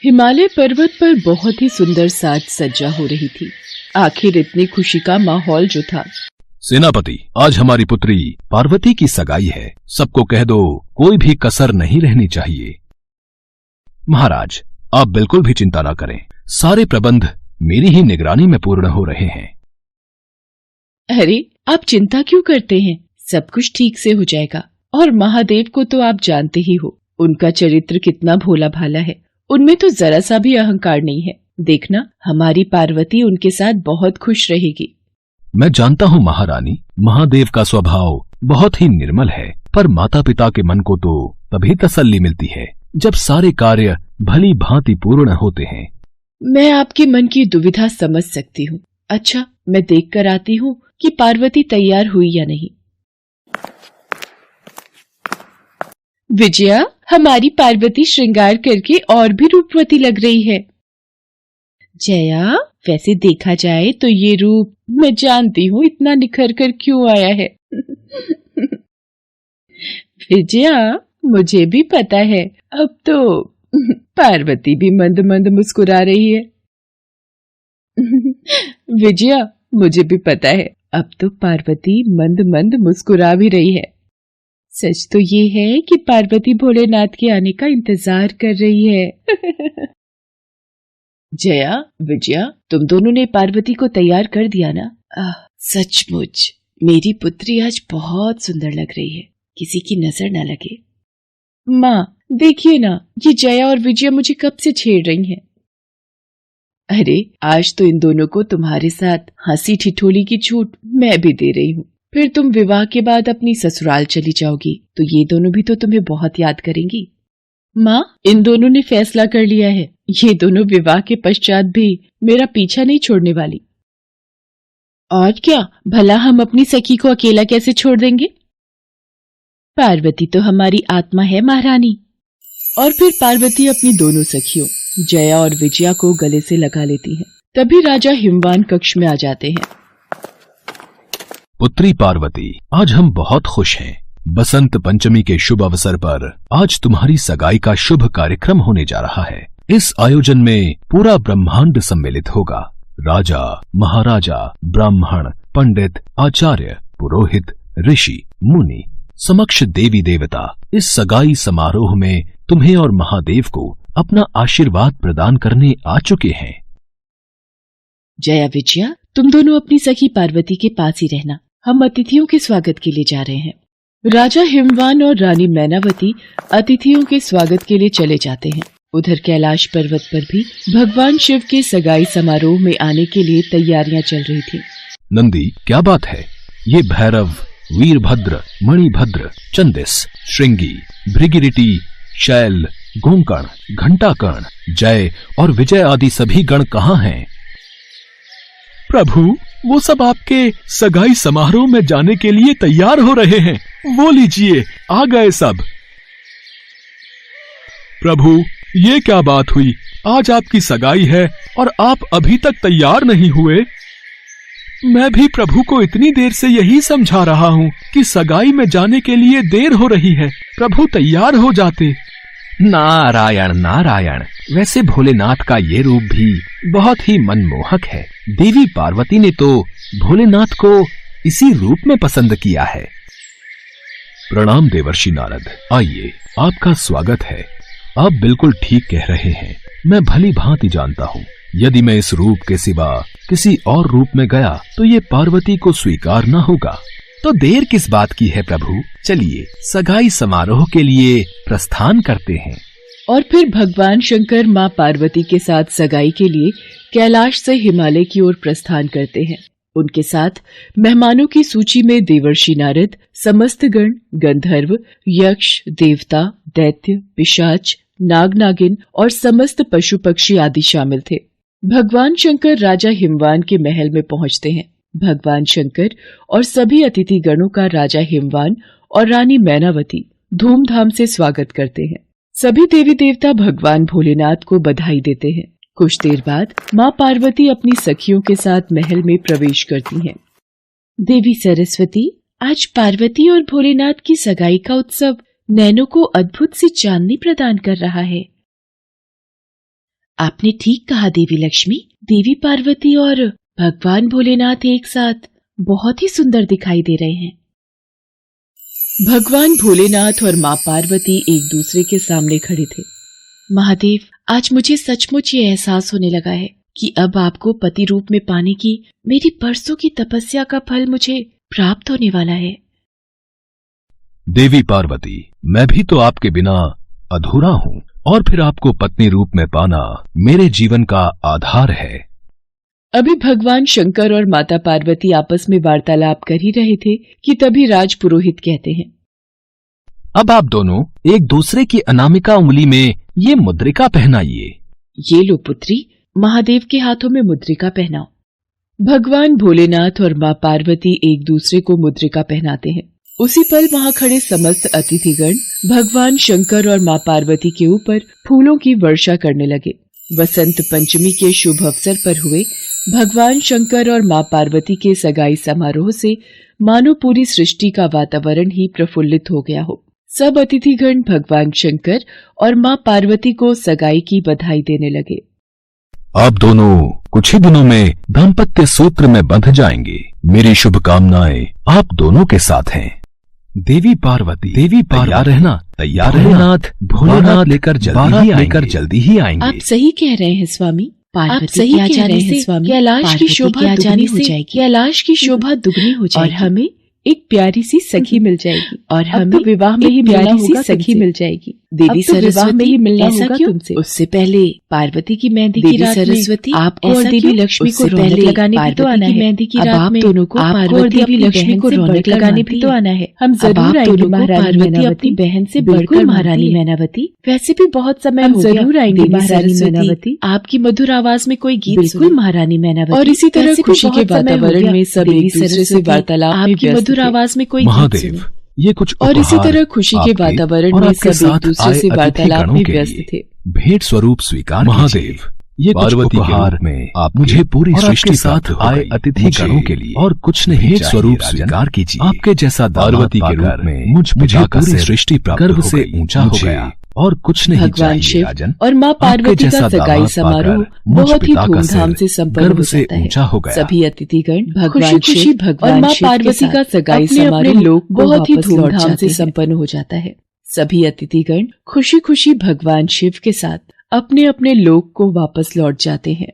हिमालय पर्वत पर बहुत ही सुंदर साज सज्जा हो रही थी। आखिर इतनी खुशी का माहौल जो था। सेनापति, आज हमारी पुत्री पार्वती की सगाई है। सबको कह दो, कोई भी कसर नहीं रहनी चाहिए। महाराज, आप बिल्कुल भी चिंता न करें। सारे प्रबंध मेरी ही निगरानी में पूर्ण हो रहे हैं। अरे, आप चिंता क्यों करते हैं? सब कुछ ठीक से हो जाएगा। और महादेव को तो आप जानते ही हो, उनका चरित्र कितना भोला भाला है। उनमें तो जरा सा भी अहंकार नहीं है। देखना, हमारी पार्वती उनके साथ बहुत खुश रहेगी। मैं जानता हूँ महारानी, महादेव का स्वभाव बहुत ही निर्मल है, पर माता पिता के मन को तो तभी तसल्ली मिलती है जब सारे कार्य भली भांति पूर्ण होते हैं। मैं आपके मन की दुविधा समझ सकती हूँ। अच्छा, मैं देख कर आती हूँ कि पार्वती तैयार हुई या नहीं। विजया, हमारी पार्वती श्रृंगार करके और भी रूपवती लग रही है। जया, वैसे देखा जाए तो ये रूप मैं जानती हूँ इतना निखर कर क्यों आया है। विजया, मुझे भी पता है। अब तो पार्वती भी मंद मंद मुस्कुरा रही है। विजया, मुझे भी पता है, अब तो पार्वती मंद मंद मुस्कुरा भी रही है। सच तो ये है कि पार्वती भोलेनाथ के आने का इंतजार कर रही है। जया, विजया, तुम दोनों ने पार्वती को तैयार कर दिया ना? सचमुच मेरी पुत्री आज बहुत सुंदर लग रही है, किसी की नजर न लगे। माँ, देखिए ना, ये जया और विजया मुझे कब से छेड़ रही हैं। अरे, आज तो इन दोनों को तुम्हारे साथ हंसी ठिठोली की छूट मैं भी दे रही हूँ। फिर तुम विवाह के बाद अपनी ससुराल चली जाओगी तो ये दोनों भी तो तुम्हें बहुत याद करेंगी। माँ, इन दोनों ने फैसला कर लिया है, ये दोनों विवाह के पश्चात भी मेरा पीछा नहीं छोड़ने वाली। और क्या, भला हम अपनी सखी को अकेला कैसे छोड़ देंगे? पार्वती तो हमारी आत्मा है महारानी। और फिर पार्वती अपनी दोनों सखियों जया और विजया को गले से लगा लेती है। तभी राजा हिमवान कक्ष में आ जाते हैं। पुत्री पार्वती, आज हम बहुत खुश हैं। बसंत पंचमी के शुभ अवसर पर आज तुम्हारी सगाई का शुभ कार्यक्रम होने जा रहा है। इस आयोजन में पूरा ब्रह्मांड सम्मिलित होगा। राजा, महाराजा, ब्राह्मण, पंडित, आचार्य, पुरोहित, ऋषि, मुनि, समक्ष देवी देवता इस सगाई समारोह में तुम्हें और महादेव को अपना आशीर्वाद प्रदान करने आ चुके हैं। जया, विजया, तुम दोनों अपनी सखी पार्वती के पास ही रहना। हम अतिथियों के स्वागत के लिए जा रहे हैं। राजा हिमवान और रानी मैनावती अतिथियों के स्वागत के लिए चले जाते हैं। उधर कैलाश पर्वत पर भी भगवान शिव के सगाई समारोह में आने के लिए तैयारियां चल रही थी। नंदी, क्या बात है? ये भैरव, वीरभद्र, मणिभद्र, चंदिस, श्रृंगी, भृगिरिटी, शैल, गोंकर्ण, घंटाकर्ण, जय और विजय आदि सभी गण कहाँ हैं? प्रभु, वो सब आपके सगाई समारोह में जाने के लिए तैयार हो रहे हैं। वो लीजिए, आ गए सब। प्रभु, ये क्या बात हुई? आज आपकी सगाई है और आप अभी तक तैयार नहीं हुए। मैं भी प्रभु को इतनी देर से यही समझा रहा हूँ कि सगाई में जाने के लिए देर हो रही है। प्रभु तैयार हो जाते। नारायण नारायण, वैसे भोलेनाथ का ये रूप भी बहुत ही मनमोहक है। देवी पार्वती ने तो भोलेनाथ को इसी रूप में पसंद किया है। प्रणाम देवर्षि नारद, आइए, आपका स्वागत है। आप बिल्कुल ठीक कह रहे हैं। मैं भली भांति जानता हूँ, यदि मैं इस रूप के सिवा किसी और रूप में गया तो ये पार्वती को स्वीकार न होगा। तो देर किस बात की है प्रभु? चलिए सगाई समारोह के लिए प्रस्थान करते हैं। और फिर भगवान शंकर माँ पार्वती के साथ सगाई के लिए कैलाश से हिमालय की ओर प्रस्थान करते हैं। उनके साथ मेहमानों की सूची में देवर्षि नारद, समस्त गण, गंधर्व, यक्ष, देवता, दैत्य, पिशाच, नाग नागिन और समस्त पशु पक्षी आदि शामिल थे। भगवान शंकर राजा हिमवान के महल में पहुंचते हैं। भगवान शंकर और सभी अतिथि गणों का राजा हिमवान और रानी मैनावती धूमधाम से स्वागत करते हैं। सभी देवी देवता भगवान भोलेनाथ को बधाई देते हैं। कुछ देर बाद माँ पार्वती अपनी सखियों के साथ महल में प्रवेश करती हैं। देवी सरस्वती, आज पार्वती और भोलेनाथ की सगाई का उत्सव नैनों को अद्भुत सी चांदनी प्रदान कर रहा है। आपने ठीक कहा देवी लक्ष्मी। देवी पार्वती और भगवान भोलेनाथ एक साथ बहुत ही सुंदर दिखाई दे रहे हैं। भगवान भोलेनाथ और माँ पार्वती एक दूसरे के सामने खड़े थे। महादेव, आज मुझे सचमुच ये एहसास होने लगा है कि अब आपको पति रूप में पाने की मेरी बरसों की तपस्या का फल मुझे प्राप्त होने वाला है। देवी पार्वती, मैं भी तो आपके बिना अधूरा हूँ, और फिर आपको पत्नी रूप में पाना मेरे जीवन का आधार है। अभी भगवान शंकर और माता पार्वती आपस में वार्तालाप कर ही रहे थे कि तभी राज पुरोहित कहते हैं, अब आप दोनों एक दूसरे की अनामिका उंगली में ये मुद्रिका पहनाइए। ये लो पुत्री, महादेव के हाथों में मुद्रिका पहनाओ। भगवान भोलेनाथ और माँ पार्वती एक दूसरे को मुद्रिका पहनाते हैं। उसी पल वहाँ खड़े समस्त अतिथिगण भगवान शंकर और माँ पार्वती के ऊपर फूलों की वर्षा करने लगे। वसंत पंचमी के शुभ अवसर पर हुए भगवान शंकर और माँ पार्वती के सगाई समारोह से मानो पूरी सृष्टि का वातावरण ही प्रफुल्लित हो गया हो। सब अतिथिगण भगवान शंकर और माँ पार्वती को सगाई की बधाई देने लगे। आप दोनों कुछ ही दिनों में दाम्पत्य सूत्र में बंध जाएंगे। मेरी शुभकामनाएं आप दोनों के साथ हैं। देवी पार्वती, तैयार रहना, तैयार रहना। भोलेनाथ लेकर जल्दी ही आएंगे। आप सही कह रहे हैं स्वामी। आप सही कह रहे हैं स्वामी। कैलाश की शोभा दुगनी हो जाएगी। कैलाश की शोभा दुगनी हो जाएगी और हमें एक प्यारी सी सखी मिल जाएगी। और हमें विवाह में ही प्यारी सी सखी मिल जाएगी। देवी सरस्वती में ही मिलना होगा तुमसे। उससे पहले पार्वती की मेहंदी की रात सरस्वती आपको और देवी लक्ष्मी को रौनक लगाने भी तो आना है। मेहंदी की रात में दोनों को पार्वती और देवी लक्ष्मी को रौनक लगाने भी तो आना है। हम जरूर आएंगे महारानी अपनी बहन से बढ़कर महारानी मैनावती। वैसे भी बहुत समय हम जरूर आएंगे महारानी मैनावती। आपकी मधुर आवाज में कोई गीत बिल्कुल महारानी मैनावती। और इसी तरह खुशी के वातावरण में सब एक दूसरे से वार्तालाप में मधुर आवाज में कोई महादेव, ये कुछ और इसी तरह खुशी के वातावरण में सब एक दूसरे से वार्तालाप में व्यस्त थे। भेंट स्वरूप स्वीकार महादेव, ये पार्वती के रूप में आप मुझे पूरी सृष्टि साथ आए अतिथि गणों के लिए और कुछ नहीं भेंट स्वरूप स्वीकार कीजिए। आपके जैसा पार्वती के रूप में मुझ पूरी सृष्टि गर्व से ऊंचा हो गया और कुछ नहीं भगवान शिव और माँ पार्वती का सगाई समारोह बहुत ही धूमधाम से संपन्न हो जाता है। सभी अतिथिगण भगवान शिव और माँ पार्वती का सगाई समारोह बहुत ही धूमधाम से संपन्न हो जाता है। सभी अतिथिगण खुशी खुशी भगवान शिव के साथ अपने अपने लोक को वापस लौट जाते हैं।